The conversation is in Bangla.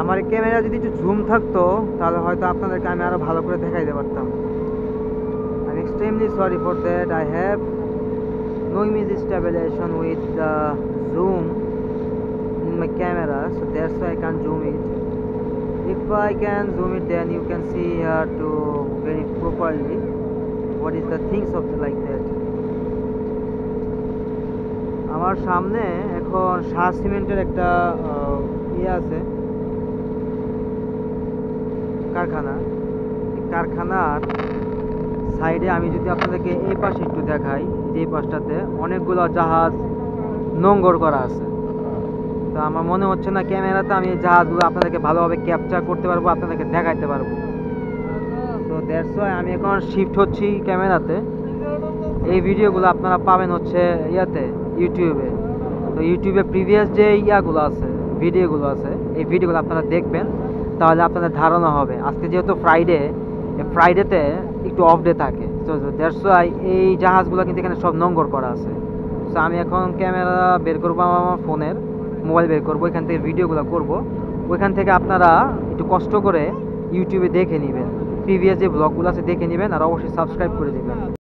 আমার ক্যামেরা যদি একটু জুম থাকতো তাহলে হয়তো আপনাদেরকে আমি আরো ভালো করে দেখাইতে পারতাম। I'm extremely sorry for that. I have no image stabilization with the zoom in my camera, so that's why I can't zoom it. If I can zoom it, then you can see here to very properly what is the things of the like that. আমার সামনে এখন শাহ সিমেন্টের একটা আছে কারখানা। কারখানার সাইডে আমি যদি আপনাদেরকে এই পাশে একটু দেখাই, যে পাশটাতে অনেকগুলো জাহাজ নোঙ্গর করা আছে। তো আমার মনে হচ্ছে না ক্যামেরাতে আমি এই জাহাজগুলো আপনাদেরকে ভালোভাবে ক্যাপচার করতে পারবো, আপনাদেরকে দেখাইতে পারবো। তো দ্যাটস ওয়াই আমি এখন শিফট হচ্ছি ক্যামেরাতে। এই ভিডিওগুলো আপনারা পাবেন হচ্ছে ইউটিউবে। তো ইউটিউবে প্রিভিয়াস যে ভিডিওগুলো আছে এই ভিডিওগুলো আপনারা দেখবেন, তাহলে আপনাদের ধারণা হবে। আজকে যেহেতু ফ্রাইডেতে একটু অফ ডে থাকে, তো দ্যাটস ওয়াই এই জাহাজগুলো কিন্তু এখানে সব নোঙ্গর করা আছে। তো আমি এখন ক্যামেরা বের করবো, আমার ফোনের মোবাইল বের করবো, এখান থেকে ভিডিওগুলো করব। ওইখান থেকে আপনারা একটু কষ্ট করে ইউটিউবে দেখে নেবেন, প্রিভিয়াস যে ব্লগগুলো আছে দেখে নেবেন, আর অবশ্যই সাবস্ক্রাইব করে দেবেন।